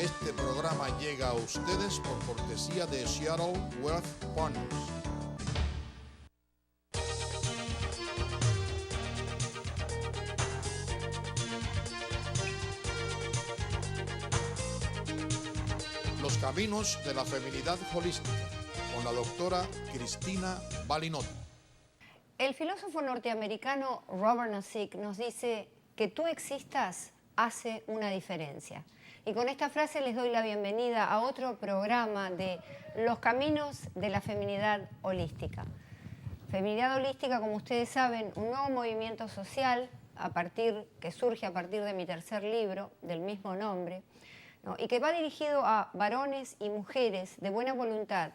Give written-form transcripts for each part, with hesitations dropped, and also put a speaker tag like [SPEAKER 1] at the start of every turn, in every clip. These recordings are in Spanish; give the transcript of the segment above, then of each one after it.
[SPEAKER 1] Este programa llega a ustedes por cortesía de Seattle Wealth Partners. Los caminos de la feminidad holística, con la doctora Cristina Balinotti.
[SPEAKER 2] El filósofo norteamericano Robert Nozick nos dice que tú existas hace una diferencia. Y con esta frase les doy la bienvenida a otro programa de Los Caminos de la Feminidad Holística. Feminidad Holística, como ustedes saben, un nuevo movimiento social que surge a partir de mi tercer libro, del mismo nombre, ¿no? Y que va dirigido a varones y mujeres de buena voluntad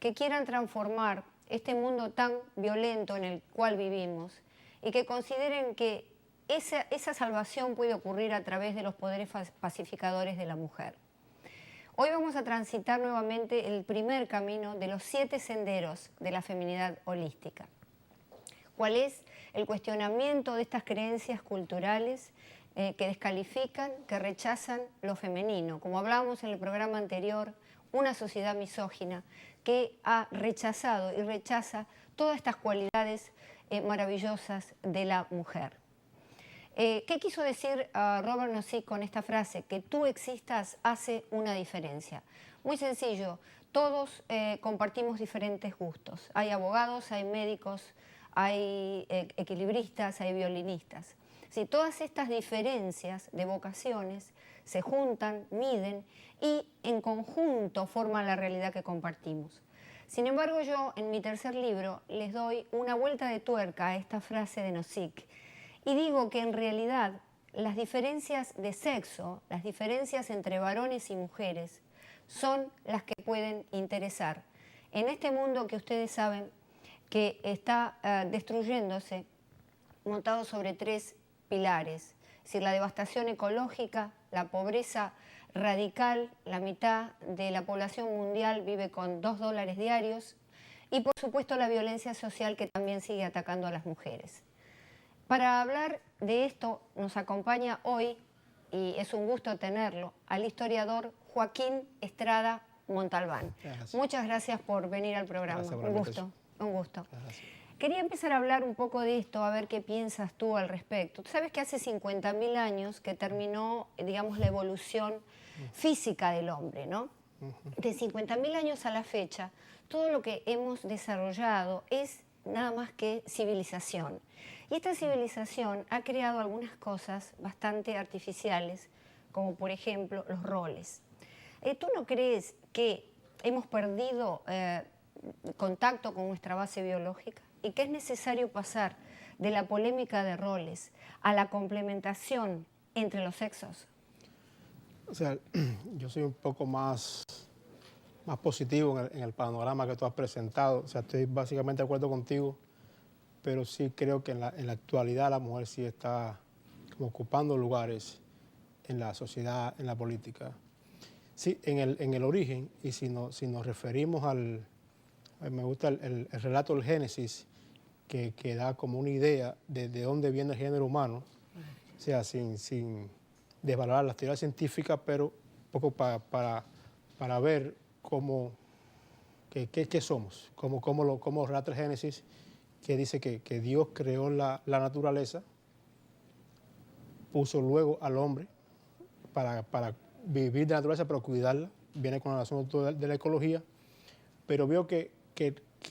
[SPEAKER 2] que quieran transformar este mundo tan violento en el cual vivimos y que consideren que esa salvación puede ocurrir a través de los poderes pacificadores de la mujer. Hoy vamos a transitar nuevamente el primer camino de los 7 senderos de la feminidad holística. ¿Cuál es el cuestionamiento de estas creencias culturales que descalifican, que rechazan lo femenino? Como hablábamos en el programa anterior, una sociedad misógina que ha rechazado y rechaza todas estas cualidades maravillosas de la mujer. ¿Qué quiso decir Robert Nozick con esta frase? Que tú existas hace una diferencia. Muy sencillo, todos compartimos diferentes gustos. Hay abogados, hay médicos, hay equilibristas, hay violinistas. Si todas estas diferencias de vocaciones se juntan, miden y en conjunto forman la realidad que compartimos. Sin embargo, yo en mi tercer libro les doy una vuelta de tuerca a esta frase de Nozick y digo que en realidad las diferencias de sexo, las diferencias entre varones y mujeres son las que pueden interesar en este mundo que ustedes saben que está destruyéndose, montado sobre 3 pilares, es decir, la devastación ecológica, la pobreza radical, la mitad de la población mundial vive con $2 diarios y por supuesto la violencia social que también sigue atacando a las mujeres. Para hablar de esto nos acompaña hoy, y es un gusto tenerlo, al historiador Joaquín Estrada Montalbán. Gracias. Muchas gracias por venir al programa. Un gusto. Gracias. Quería empezar a hablar un poco de esto, a ver qué piensas tú al respecto. Tú sabes que hace 50.000 años que terminó, digamos, la evolución física del hombre, ¿no? De 50.000 años a la fecha, todo lo que hemos desarrollado es nada más que civilización. Y esta civilización ha creado algunas cosas bastante artificiales, como por ejemplo los roles. ¿Tú no crees que hemos perdido contacto con nuestra base biológica y que es necesario pasar de la polémica de roles a la complementación entre los sexos?
[SPEAKER 3] O sea, yo soy un poco más positivo en el panorama que tú has presentado. O sea, estoy básicamente de acuerdo contigo, pero sí creo que en la actualidad la mujer sí está como ocupando lugares en la sociedad, en la política. Sí, en el origen, y si nos referimos me gusta el relato del Génesis, que da como una idea de dónde viene el género humano, o sea, sin desvalorar las teorías científicas, pero un poco para ver qué somos, cómo relata el Génesis, que dice que Dios creó la naturaleza, puso luego al hombre para vivir de la naturaleza, pero cuidarla, viene con el asunto de la ecología, pero veo que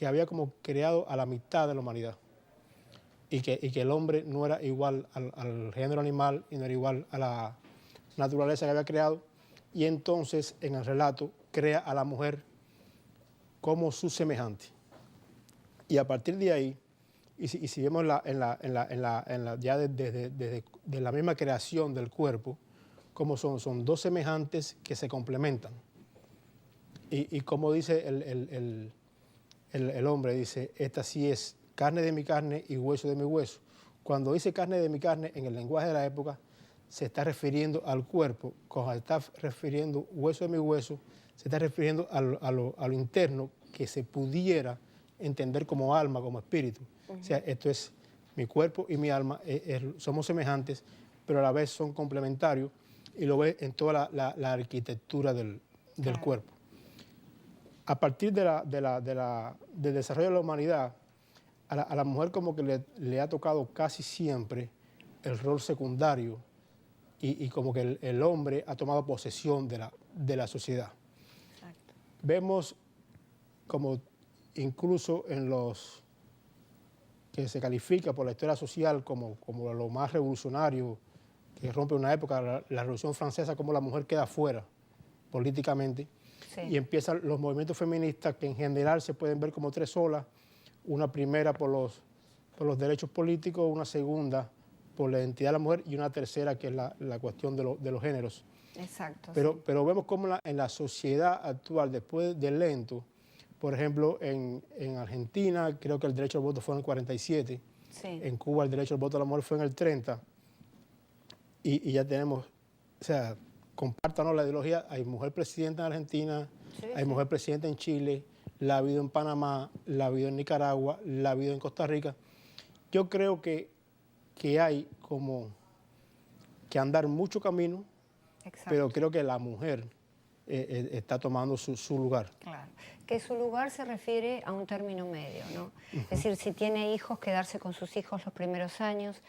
[SPEAKER 3] había como creado a la mitad de la humanidad y que el hombre no era igual al género animal y no era igual a la naturaleza que había creado, y entonces en el relato crea a la mujer como su semejante. Y a partir de ahí, y si vemos ya desde la misma creación del cuerpo, como son 2 semejantes que se complementan. Y como dice el hombre, dice, esta sí es carne de mi carne y hueso de mi hueso. Cuando dice carne de mi carne, en el lenguaje de la época, se está refiriendo al cuerpo. Cuando se está refiriendo hueso de mi hueso, se está refiriendo a lo interno, que se pudiera entender como alma, como espíritu. O sea, esto es mi cuerpo y mi alma, somos semejantes, pero a la vez son complementarios. y lo ves en toda la arquitectura del cuerpo. A partir del desarrollo de la humanidad, a la mujer como que le ha tocado casi siempre el rol secundario y como que el hombre ha tomado posesión de la sociedad.
[SPEAKER 2] Exacto.
[SPEAKER 3] Vemos como incluso en los que se califica por la historia social como lo más revolucionario, que rompe una época, la Revolución Francesa, como la mujer queda fuera políticamente.
[SPEAKER 2] Sí.
[SPEAKER 3] Y empiezan los movimientos feministas que en general se pueden ver como tres olas: una primera por los derechos políticos, una segunda por la identidad de la mujer y una tercera que es la cuestión de los géneros.
[SPEAKER 2] Exacto.
[SPEAKER 3] Pero vemos cómo en la sociedad actual, después del lento, por ejemplo, en Argentina creo que el derecho al voto fue en el 47,
[SPEAKER 2] Sí.
[SPEAKER 3] en Cuba el derecho al voto de la mujer fue en el 30, y ya tenemos, o sea, compártanos la ideología, hay mujer presidenta en Argentina,
[SPEAKER 2] Sí,
[SPEAKER 3] hay
[SPEAKER 2] sí.
[SPEAKER 3] mujer presidenta en Chile, la ha habido en Panamá, la ha habido en Nicaragua, la ha habido en Costa Rica. Yo creo que hay como que andar mucho camino,
[SPEAKER 2] Exacto.
[SPEAKER 3] pero creo que la mujer está tomando su lugar.
[SPEAKER 2] Claro, que su lugar se refiere a un término medio, ¿no? Es decir, si tiene hijos, quedarse con sus hijos los primeros años,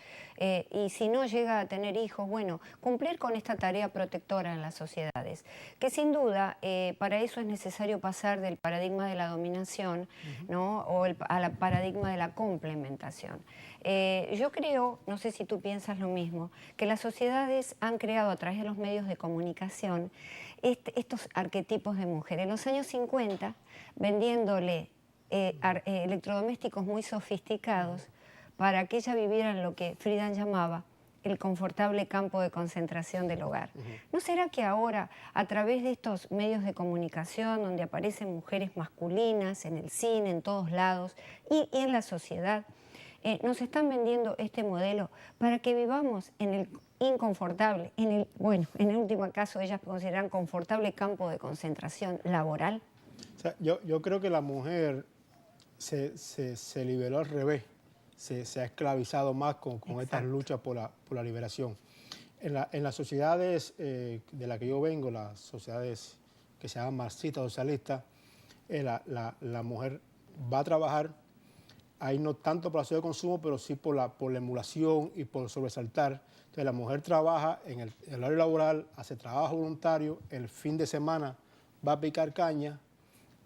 [SPEAKER 2] y si no llega a tener hijos, bueno, cumplir con esta tarea protectora en las sociedades, que sin duda para eso es necesario pasar del paradigma de la dominación, ¿no? O al paradigma de la complementación. Yo creo, no sé si tú piensas lo mismo, que las sociedades han creado a través de los medios de comunicación estos arquetipos de mujer. En los años 50, vendiéndole electrodomésticos muy sofisticados para que ella viviera en lo que Friedan llamaba el confortable campo de concentración del hogar. ¿No será que ahora, a través de estos medios de comunicación, donde aparecen mujeres masculinas en el cine, en todos lados, y en la sociedad, nos están vendiendo este modelo para que vivamos en el inconfortable, en el último caso ellas consideran confortable campo de concentración laboral?
[SPEAKER 3] O sea, yo creo que la mujer se liberó al revés, se ha esclavizado más con estas luchas por la liberación. En las sociedades de las que yo vengo, las sociedades que se llaman marxistas, socialistas, la mujer va a trabajar, ahí no tanto por la sociedad de consumo, pero sí por la emulación y por sobresaltar. Entonces la mujer trabaja en el horario laboral, hace trabajo voluntario, el fin de semana va a picar caña,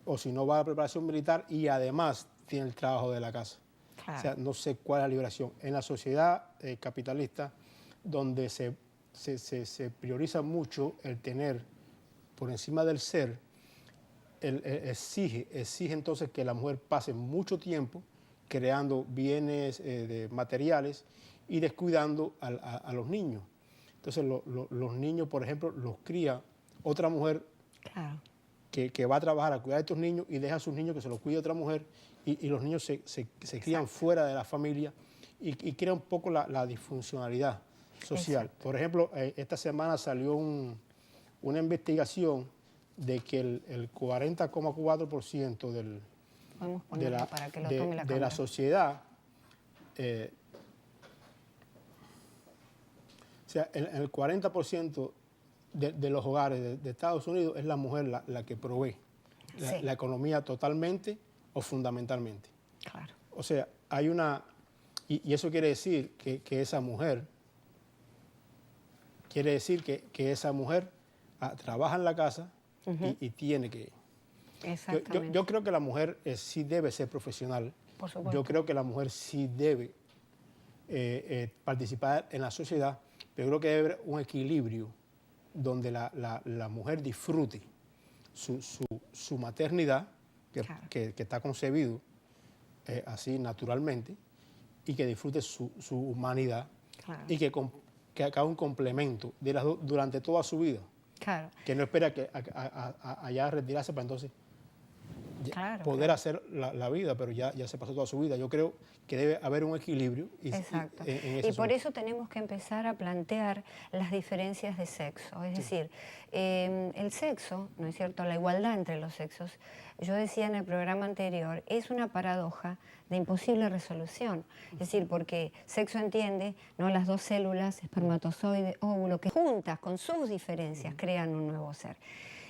[SPEAKER 3] o si no va a la preparación militar, y además tiene el trabajo de la casa.
[SPEAKER 2] Claro.
[SPEAKER 3] O sea, no sé cuál es la liberación. En la sociedad capitalista, donde se prioriza mucho el tener por encima del ser, exige entonces que la mujer pase mucho tiempo creando bienes materiales y descuidando a los niños. Entonces los niños, por ejemplo, los cría otra mujer.
[SPEAKER 2] Claro.
[SPEAKER 3] Que va a trabajar a cuidar de estos niños y deja a sus niños que se los cuide otra mujer, y los niños se crían fuera de la familia y crea un poco la disfuncionalidad social.
[SPEAKER 2] Exacto.
[SPEAKER 3] Por ejemplo, esta semana salió una investigación de que el 40,4%
[SPEAKER 2] Podemos ponerlo para que lo tome la
[SPEAKER 3] de
[SPEAKER 2] cámara.
[SPEAKER 3] la sociedad, o sea, el 40% de los hogares de Estados Unidos es la mujer la que provee la economía totalmente o fundamentalmente.
[SPEAKER 2] Claro.
[SPEAKER 3] O sea, hay una... Y eso quiere decir que esa mujer... Quiere decir que esa mujer trabaja en la casa y tiene que...
[SPEAKER 2] Exactamente.
[SPEAKER 3] Yo creo que la mujer sí debe ser profesional.
[SPEAKER 2] Por supuesto.
[SPEAKER 3] Yo creo que la mujer sí debe participar en la sociedad, pero creo que debe haber un equilibrio donde la mujer disfrute su maternidad, que está concebido así naturalmente, y que disfrute su humanidad,
[SPEAKER 2] Claro.
[SPEAKER 3] y que haga un complemento de las dos durante toda su vida.
[SPEAKER 2] Claro.
[SPEAKER 3] Que no espera que allá retirarse para entonces
[SPEAKER 2] Claro,
[SPEAKER 3] poder
[SPEAKER 2] claro.
[SPEAKER 3] hacer la vida, pero ya se pasó toda su vida. Yo creo que debe haber un equilibrio.
[SPEAKER 2] Exacto.
[SPEAKER 3] En ese
[SPEAKER 2] Y por
[SPEAKER 3] asunto.
[SPEAKER 2] eso tenemos que empezar a plantear las diferencias de sexo. Es decir, el sexo, ¿no es cierto?, la igualdad entre los sexos, yo decía en el programa anterior, es una paradoja de imposible resolución. Es decir, porque sexo entiende, ¿no?, las dos células, espermatozoide, óvulo, que juntas con sus diferencias crean un nuevo ser.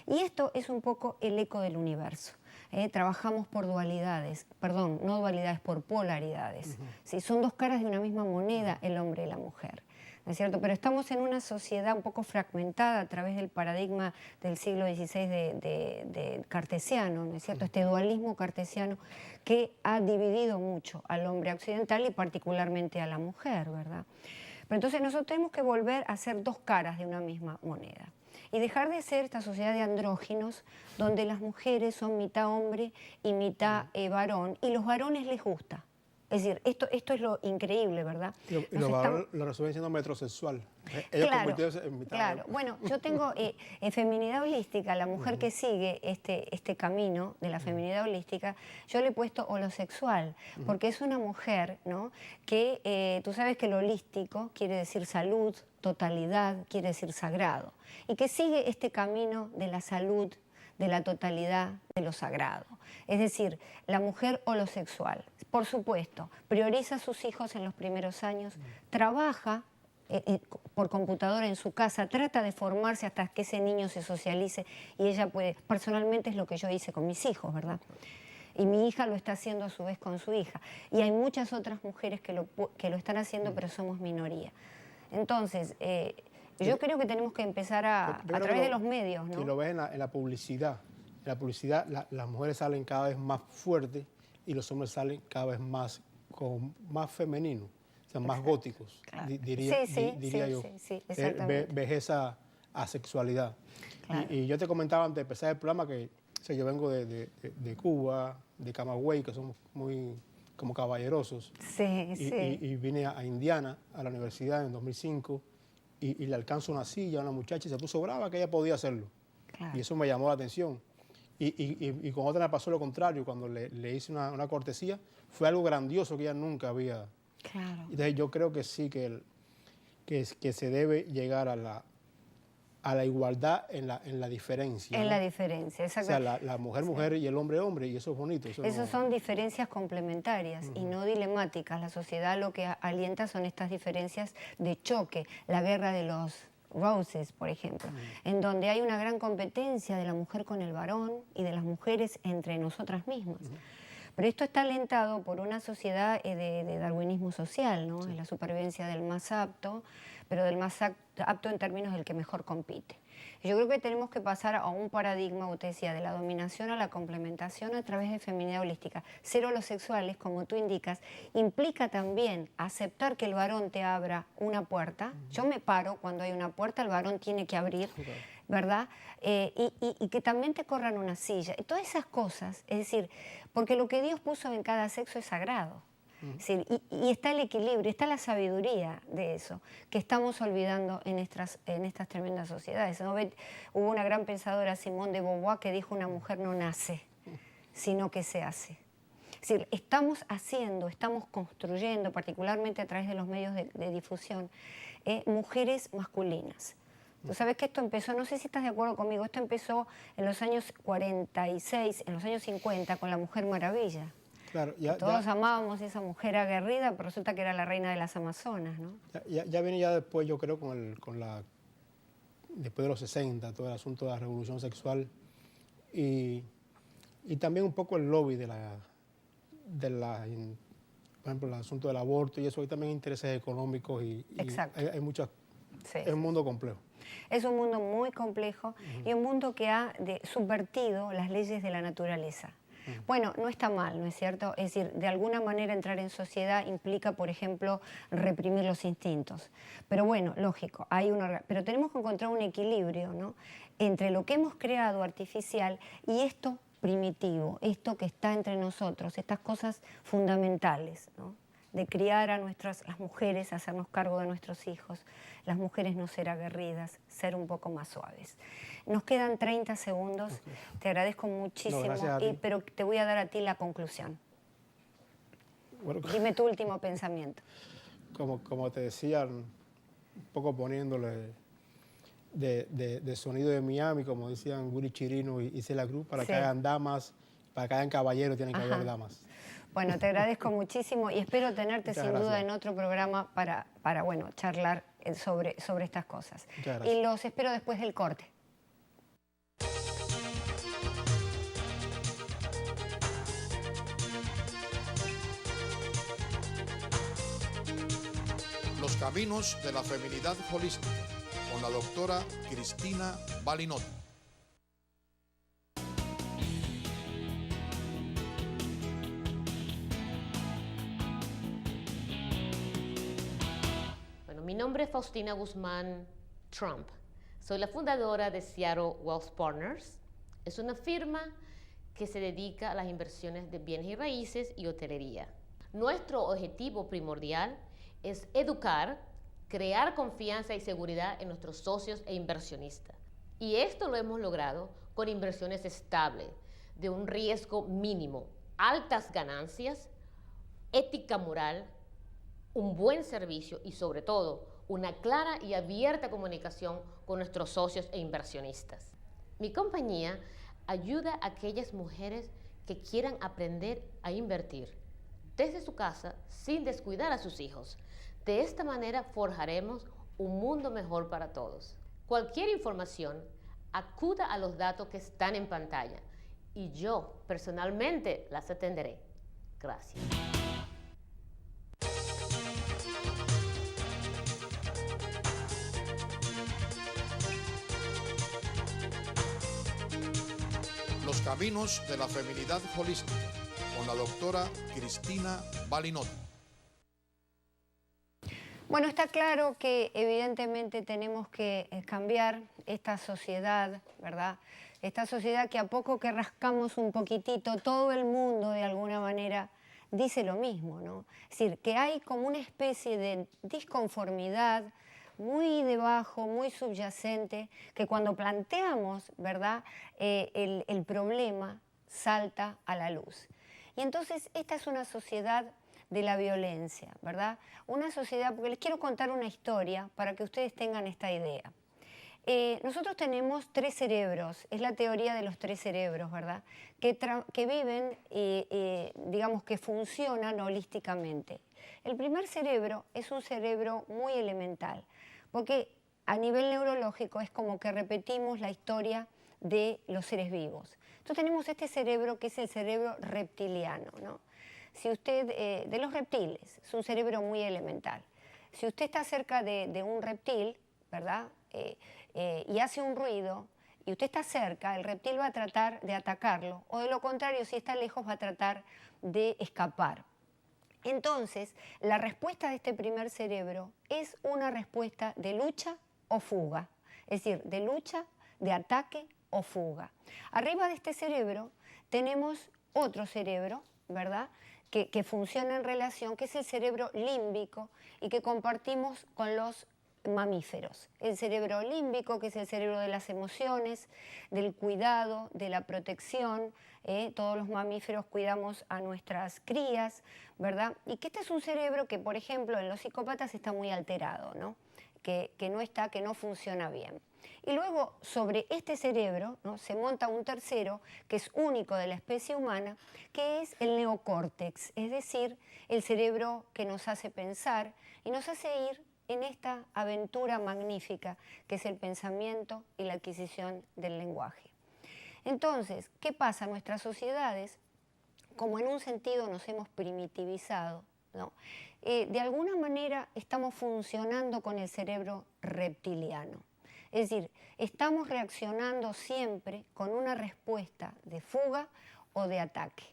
[SPEAKER 2] Y esto es un poco el eco del universo. Trabajamos por dualidades, perdón, no dualidades, por polaridades. Sí, son dos caras de una misma moneda, el hombre y la mujer, ¿no es cierto? Pero estamos en una sociedad un poco fragmentada a través del paradigma del siglo XVI de cartesiano, ¿no es cierto? Este dualismo cartesiano que ha dividido mucho al hombre occidental y particularmente a la mujer, ¿verdad? Pero entonces nosotros tenemos que volver a ser dos caras de una misma moneda y dejar de ser esta sociedad de andróginos donde las mujeres son mitad hombre y mitad varón, y los varones les gusta. Es decir, esto es lo increíble, ¿verdad?
[SPEAKER 3] Y
[SPEAKER 2] Nos
[SPEAKER 3] los
[SPEAKER 2] estamos-
[SPEAKER 3] varones lo resuelven siendo metrosexual. Ellos convirtiéndose en mitad.
[SPEAKER 2] Claro. Bueno, yo tengo en feminidad holística, la mujer que sigue este camino de la feminidad holística, yo le he puesto holosexual, porque es una mujer, ¿no?, que tú sabes que lo holístico quiere decir salud, totalidad, quiere decir sagrado, y que sigue este camino de la salud, de la totalidad, de lo sagrado. Es decir, la mujer holosexual, por supuesto, prioriza a sus hijos en los primeros años, trabaja por computadora en su casa, trata de formarse hasta que ese niño se socialice y ella puede. Personalmente es lo que yo hice con mis hijos, ¿verdad? Y mi hija lo está haciendo a su vez con su hija. Y hay muchas otras mujeres que lo están haciendo, pero somos minoría. Entonces, yo creo que tenemos que empezar a
[SPEAKER 3] Yo creo
[SPEAKER 2] través
[SPEAKER 3] que
[SPEAKER 2] de los medios,
[SPEAKER 3] Si
[SPEAKER 2] ¿no?
[SPEAKER 3] lo ves en la publicidad, las mujeres salen cada vez más fuertes y los hombres salen cada vez más, más femeninos, o sea, más góticos,
[SPEAKER 2] Claro.
[SPEAKER 3] diría
[SPEAKER 2] Sí,
[SPEAKER 3] yo.
[SPEAKER 2] sí, exactamente.
[SPEAKER 3] Ves esa asexualidad.
[SPEAKER 2] Claro.
[SPEAKER 3] Y yo te comentaba antes de empezar el programa que, o sea, yo vengo de Cuba, de Camagüey, que somos muy como caballerosos.
[SPEAKER 2] Sí, sí.
[SPEAKER 3] Y vine a Indiana, a la universidad en 2005, y le alcanzo una silla a una muchacha y se puso brava que ella podía hacerlo.
[SPEAKER 2] Claro.
[SPEAKER 3] Y eso me llamó la atención. Y con otra me pasó lo contrario, cuando le hice una cortesía, fue algo grandioso que ella nunca había.
[SPEAKER 2] Claro.
[SPEAKER 3] Entonces yo creo que sí, que se debe llegar a la igualdad en la diferencia.
[SPEAKER 2] En
[SPEAKER 3] ¿no?
[SPEAKER 2] la diferencia,
[SPEAKER 3] O sea,
[SPEAKER 2] exacto.
[SPEAKER 3] la mujer y el hombre, y eso es bonito. Eso
[SPEAKER 2] Esas
[SPEAKER 3] no-
[SPEAKER 2] son diferencias complementarias y no dilemáticas. La sociedad lo que alienta son estas diferencias de choque, la guerra de los Roses, por ejemplo, en donde hay una gran competencia de la mujer con el varón y de las mujeres entre nosotras mismas. Pero esto está alentado por una sociedad de darwinismo social, ¿no? Es la supervivencia del más apto, pero del más apto en términos del que mejor compite. Yo creo que tenemos que pasar a un paradigma, como te decía, de la dominación a la complementación a través de feminidad holística. Ser homosexuales, como tú indicas, implica también aceptar que el varón te abra una puerta. Yo me paro cuando hay una puerta, el varón tiene que abrir, ¿verdad? Y que también te corran una silla. Y todas esas cosas, es decir, porque lo que Dios puso en cada sexo es sagrado. Es decir, y está el equilibrio, está la sabiduría de eso, que estamos olvidando en estas tremendas sociedades, ¿no? Hubo una gran pensadora, Simone de Beauvoir, que dijo: una mujer no nace, sino que se hace. Es decir, estamos haciendo, estamos construyendo, particularmente a través de los medios de difusión, mujeres masculinas. Tú sabes que esto empezó, no sé si estás de acuerdo conmigo, esto empezó en los años 46, en los años 50, con la Mujer Maravilla.
[SPEAKER 3] Claro,
[SPEAKER 2] Todos amábamos a esa mujer aguerrida, pero resulta que era la reina de las Amazonas, ¿no?
[SPEAKER 3] ya viene ya después, yo creo, después de los 60, todo el asunto de la revolución sexual y también un poco el lobby por ejemplo, el asunto del aborto y eso, hay también intereses económicos y
[SPEAKER 2] Exacto.
[SPEAKER 3] hay muchas,
[SPEAKER 2] Sí.
[SPEAKER 3] es un mundo complejo.
[SPEAKER 2] Es un mundo muy complejo y un mundo que ha subvertido las leyes de la naturaleza. Bueno, no está mal, ¿no es cierto? Es decir, de alguna manera entrar en sociedad implica, por ejemplo, reprimir los instintos. Pero bueno, lógico, pero tenemos que encontrar un equilibrio, ¿no?, entre lo que hemos creado artificial y esto primitivo, esto que está entre nosotros, estas cosas fundamentales, ¿no? de criar a las mujeres, hacernos cargo de nuestros hijos, las mujeres no ser aguerridas, ser un poco más suaves. Nos quedan 30 segundos, te agradezco muchísimo,
[SPEAKER 3] gracias a ti.
[SPEAKER 2] pero te voy a dar a ti la conclusión.
[SPEAKER 3] Bueno,
[SPEAKER 2] Dime tu último pensamiento.
[SPEAKER 3] como te decía, un poco poniéndole de sonido de Miami, como decían Willy Chirino y Celia Cruz, para
[SPEAKER 2] Sí.
[SPEAKER 3] que hayan damas, para que hayan caballeros, tienen que
[SPEAKER 2] Ajá.
[SPEAKER 3] haber damas.
[SPEAKER 2] Bueno, te agradezco muchísimo y espero tenerte
[SPEAKER 3] Muchas
[SPEAKER 2] sin duda
[SPEAKER 3] gracias.
[SPEAKER 2] en otro programa para bueno, charlar sobre estas cosas.
[SPEAKER 3] Muchas gracias.
[SPEAKER 2] Y los espero después del corte.
[SPEAKER 1] Los caminos de la feminidad holística con la doctora Cristina Balinot.
[SPEAKER 4] Bueno, mi nombre es Faustina Guzmán Trump. Soy la fundadora de Seattle Wealth Partners. Es una firma que se dedica a las inversiones de bienes y raíces y hotelería. Nuestro objetivo primordial es educar, crear confianza y seguridad en nuestros socios e inversionistas. Y esto lo hemos logrado con inversiones estables, de un riesgo mínimo, altas ganancias, ética moral, un buen servicio y sobre todo una clara y abierta comunicación con nuestros socios e inversionistas. Mi compañía ayuda a aquellas mujeres que quieran aprender a invertir desde su casa sin descuidar a sus hijos. De esta manera forjaremos un mundo mejor para todos. Cualquier información, acuda a los datos que están en pantalla y yo personalmente las atenderé. Gracias.
[SPEAKER 1] Los caminos de la feminidad holística con la doctora Cristina Balinot.
[SPEAKER 2] Bueno, está claro que evidentemente tenemos que cambiar esta sociedad, ¿verdad? Esta sociedad que a poco que rascamos un poquitito, todo el mundo de alguna manera dice lo mismo, ¿no? Es decir, que hay como una especie de disconformidad muy debajo, muy subyacente, que cuando planteamos, ¿verdad?, el problema salta a la luz. Y entonces esta es una sociedad de la violencia, ¿verdad? Una sociedad, porque les quiero contar una historia para que ustedes tengan esta idea. Nosotros tenemos 3 cerebros, es la teoría de los 3 cerebros, ¿verdad? Que viven, digamos que funcionan holísticamente. El primer cerebro es un cerebro muy elemental, porque a nivel neurológico es como que repetimos la historia de los seres vivos. Entonces tenemos este cerebro que es el cerebro reptiliano, ¿no? Si usted, de los reptiles, es un cerebro muy elemental. Si usted está cerca de un reptil, ¿verdad?, y hace un ruido, y usted está cerca, el reptil va a tratar de atacarlo, o de lo contrario, si está lejos, va a tratar de escapar. Entonces, la respuesta de este primer cerebro es una respuesta de lucha o fuga, es decir, de lucha, de ataque o fuga. Arriba de este cerebro tenemos otro cerebro, ¿verdad?, que funciona en relación, que es el cerebro límbico y que compartimos con los mamíferos. El cerebro límbico, que es el cerebro de las emociones, del cuidado, de la protección. Todos los mamíferos cuidamos a nuestras crías, ¿verdad? Y que este es un cerebro que, por ejemplo, en los psicópatas está muy alterado, ¿no? Que no funciona bien. Y luego, sobre este cerebro, ¿no?, se monta un tercero, que es único de la especie humana, que es el neocórtex, es decir, el cerebro que nos hace pensar y nos hace ir en esta aventura magnífica, que es el pensamiento y la adquisición del lenguaje. Entonces, ¿qué pasa? Nuestras sociedades, como en un sentido nos hemos primitivizado, ¿no?, de alguna manera estamos funcionando con el cerebro reptiliano. Es decir, estamos reaccionando siempre con una respuesta de fuga o de ataque.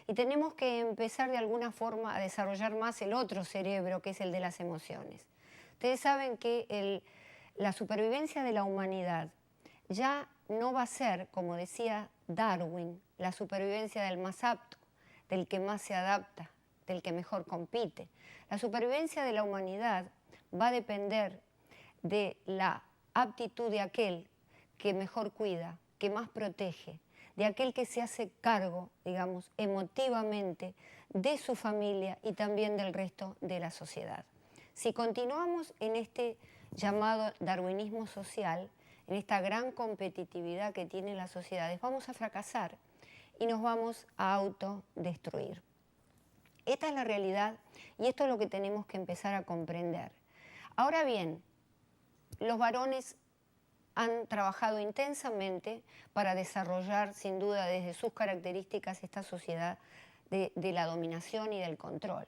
[SPEAKER 2] Y tenemos que empezar de alguna forma a desarrollar más el otro cerebro, que es el de las emociones. Ustedes saben que la supervivencia de la humanidad ya no va a ser, como decía Darwin, la supervivencia del más apto, del que más se adapta, del que mejor compite. La supervivencia de la humanidad va a depender de la aptitud de aquel que mejor cuida, que más protege, de aquel que se hace cargo, digamos, emotivamente de su familia y también del resto de la sociedad. Si continuamos en este llamado darwinismo social, en esta gran competitividad que tienen las sociedades, vamos a fracasar y nos vamos a autodestruir. Esta es la realidad y esto es lo que tenemos que empezar a comprender. Ahora bien, los varones han trabajado intensamente para desarrollar, sin duda, desde sus características, esta sociedad de la dominación y del control.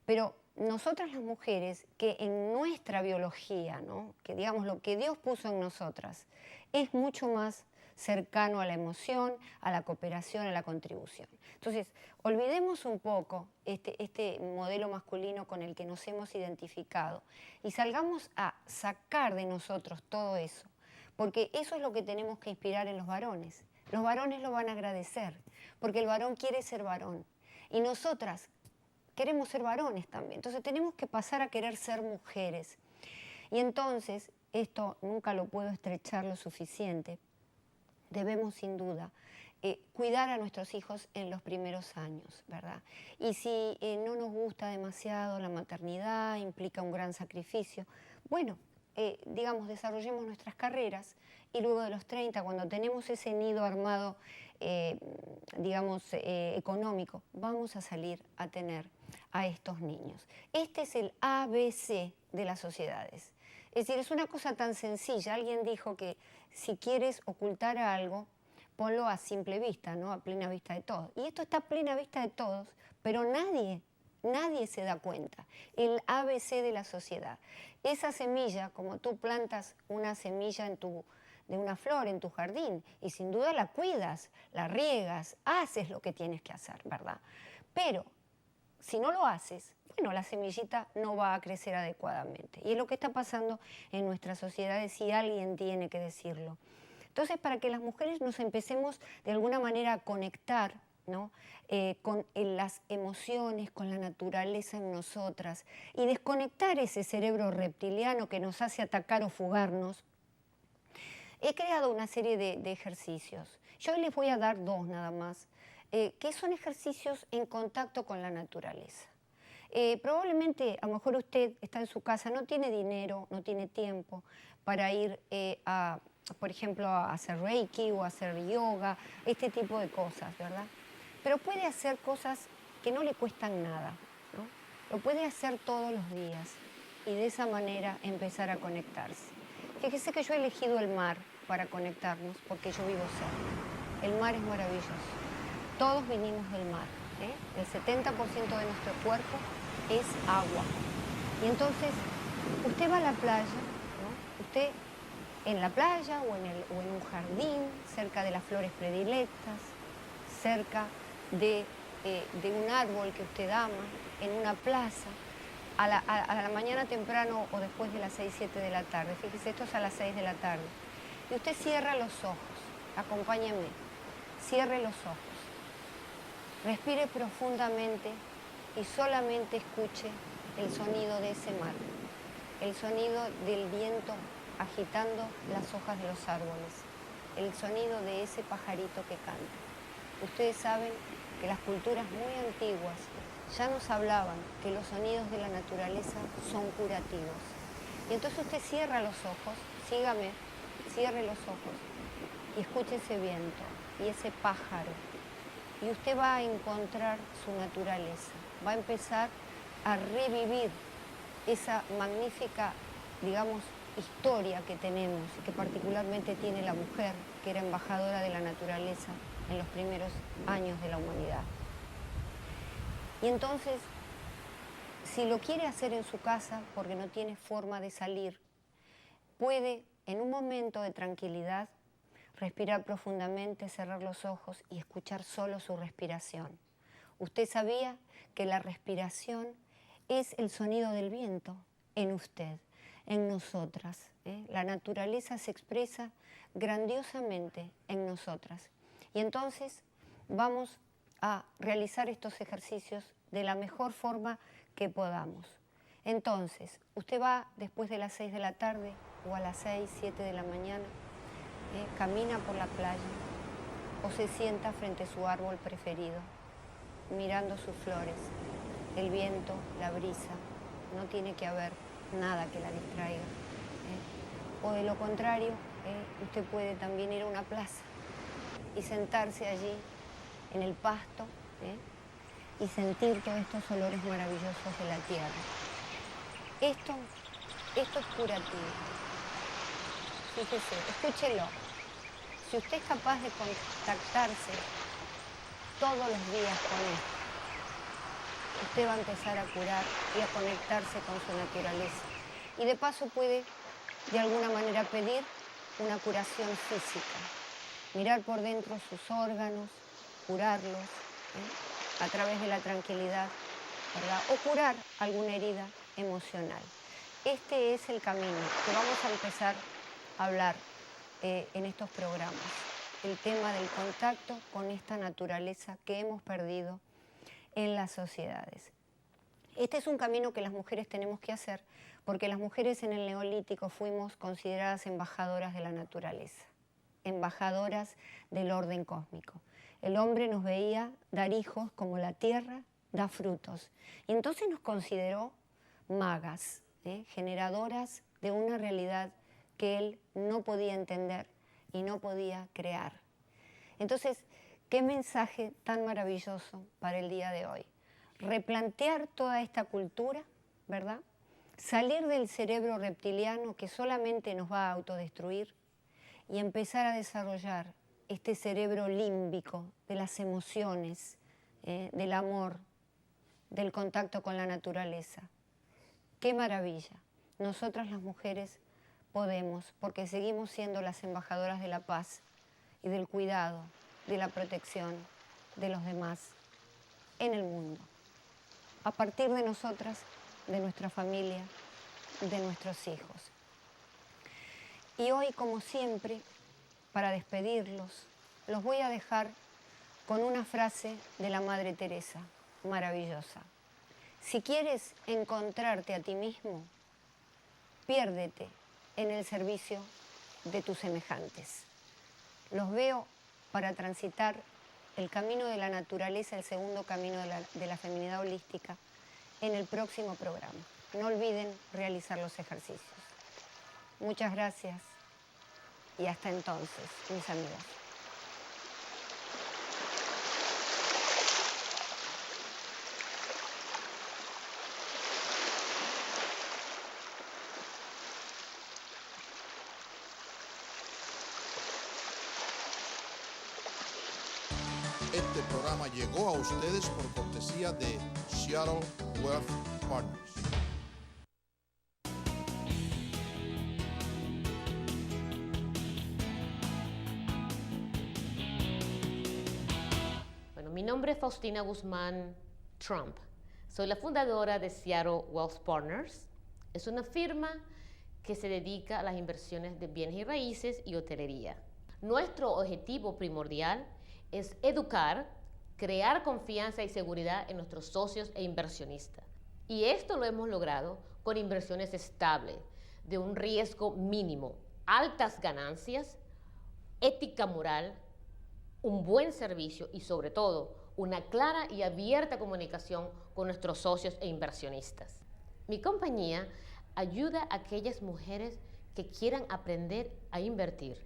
[SPEAKER 2] Pero nosotras las mujeres, que en nuestra biología, ¿no?, que digamos lo que Dios puso en nosotras, es mucho más cercano a la emoción, a la cooperación, a la contribución. Entonces, olvidemos un poco este modelo masculino con el que nos hemos identificado y salgamos a sacar de nosotros todo eso, porque eso es lo que tenemos que inspirar en los varones. Los varones lo van a agradecer, porque el varón quiere ser varón y nosotras queremos ser varones también. Entonces tenemos que pasar a querer ser mujeres. Y entonces, esto nunca lo puedo estrechar lo suficiente, debemos sin duda cuidar a nuestros hijos en los primeros años, ¿verdad? Y si no nos gusta demasiado la maternidad, implica un gran sacrificio, bueno, digamos, desarrollemos nuestras carreras y luego de los 30, cuando tenemos ese nido armado, digamos, económico, vamos a salir a tener a estos niños. Este es el ABC de las sociedades. Es decir, es una cosa tan sencilla. Alguien dijo que si quieres ocultar algo, ponlo a simple vista, ¿no?, a plena vista de todos. Y esto está a plena vista de todos, pero nadie se da cuenta. El ABC de la sociedad. Esa semilla, como tú plantas una semilla de una flor en tu jardín, y sin duda la cuidas, la riegas, haces lo que tienes que hacer, ¿verdad? Pero si no lo haces, bueno, la semillita no va a crecer adecuadamente. Y es lo que está pasando en nuestras sociedades y alguien tiene que decirlo. Entonces, para que las mujeres nos empecemos de alguna manera a conectar, ¿no?, con las emociones, con la naturaleza en nosotras y desconectar ese cerebro reptiliano que nos hace atacar o fugarnos, he creado una serie de ejercicios. Yo les voy a dar dos nada más, que son ejercicios en contacto con la naturaleza. Probablemente, a lo mejor usted está en su casa, no tiene dinero, no tiene tiempo para ir por ejemplo, a hacer reiki o a hacer yoga, este tipo de cosas, ¿verdad? Pero puede hacer cosas que no le cuestan nada, ¿no? Lo puede hacer todos los días y de esa manera empezar a conectarse. Fíjese que yo he elegido el mar para conectarnos porque yo vivo cerca. El mar es maravilloso. Todos venimos del mar, ¿eh? El 70% de nuestro cuerpo es agua. Y entonces, usted va a la playa, ¿no? Usted en la playa o en un jardín, cerca de las flores predilectas, cerca de un árbol que usted ama, en una plaza, a la mañana temprano o después de las 6, 7 de la tarde. Fíjese, esto es a las 6 de la tarde. Y usted cierra los ojos, acompáñeme, cierre los ojos, respire profundamente y solamente escuche el sonido de ese mar, el sonido del viento agitando las hojas de los árboles, el sonido de ese pajarito que canta. Ustedes saben que las culturas muy antiguas ya nos hablaban que los sonidos de la naturaleza son curativos. Y entonces usted cierra los ojos, sígame, cierre los ojos y escuche ese viento y ese pájaro. Y usted va a encontrar su naturaleza, va a empezar a revivir esa magnífica, digamos, historia que tenemos y que particularmente tiene la mujer, que era embajadora de la naturaleza en los primeros años de la humanidad. Y entonces, si lo quiere hacer en su casa porque no tiene forma de salir, puede, en un momento de tranquilidad, respirar profundamente, cerrar los ojos y escuchar solo su respiración. Usted sabía que la respiración es el sonido del viento en usted, en nosotras, ¿eh? La naturaleza se expresa grandiosamente en nosotras. Y entonces vamos a realizar estos ejercicios de la mejor forma que podamos. Entonces, usted va después de las 6 de la tarde o a las 6, 7 de la mañana, camina por la playa o se sienta frente a su árbol preferido, mirando sus flores, el viento, la brisa. No tiene que haber nada que la distraiga. O de lo contrario, usted puede también ir a una plaza y sentarse allí en el pasto y sentir todos estos olores maravillosos de la tierra. Esto es curativo. Fíjese, escúchelo. Si usted es capaz de contactarse todos los días con esto, usted va a empezar a curar y a conectarse con su naturaleza. Y de paso puede, de alguna manera, pedir una curación física. Mirar por dentro sus órganos, curarlos a través de la tranquilidad, ¿verdad? O curar alguna herida emocional. Este es el camino que vamos a empezar a hablar en estos programas. El tema del contacto con esta naturaleza que hemos perdido en las sociedades. Este es un camino que las mujeres tenemos que hacer porque las mujeres en el Neolítico fuimos consideradas embajadoras de la naturaleza, embajadoras del orden cósmico. El hombre nos veía dar hijos como la tierra da frutos y entonces nos consideró magas, generadoras de una realidad que él no podía entender y no podía crear. Entonces, qué mensaje tan maravilloso para el día de hoy. Replantear toda esta cultura, ¿verdad? Salir del cerebro reptiliano que solamente nos va a autodestruir y empezar a desarrollar este cerebro límbico de las emociones, del amor, del contacto con la naturaleza. ¡Qué maravilla! Nosotras las mujeres podemos, porque seguimos siendo las embajadoras de la paz y del cuidado, de la protección de los demás en el mundo. A partir de nosotras, de nuestra familia, de nuestros hijos. Y hoy, como siempre, para despedirlos, los voy a dejar con una frase de la Madre Teresa, maravillosa. Si quieres encontrarte a ti mismo, piérdete en el servicio de tus semejantes. Los veo para transitar el camino de la naturaleza, el segundo camino de la feminidad holística, en el próximo programa. No olviden realizar los ejercicios. Muchas gracias y hasta entonces, mis amigos.
[SPEAKER 1] Este programa llegó a ustedes por cortesía de Seattle Wealth Partners.
[SPEAKER 4] Bueno, mi nombre es Faustina Guzmán Trump. Soy la fundadora de Seattle Wealth Partners. Es una firma que se dedica a las inversiones de bienes y raíces y hotelería. Nuestro objetivo primordial es educar, crear confianza y seguridad en nuestros socios e inversionistas. Y esto lo hemos logrado con inversiones estables, de un riesgo mínimo, altas ganancias, ética moral, un buen servicio y sobre todo una clara y abierta comunicación con nuestros socios e inversionistas. Mi compañía ayuda a aquellas mujeres que quieran aprender a invertir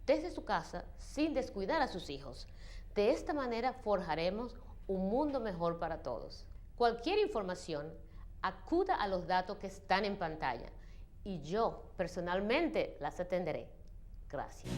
[SPEAKER 4] desde su casa sin descuidar a sus hijos. De esta manera forjaremos un mundo mejor para todos. Cualquier información, acuda a los datos que están en pantalla y yo personalmente las atenderé. Gracias.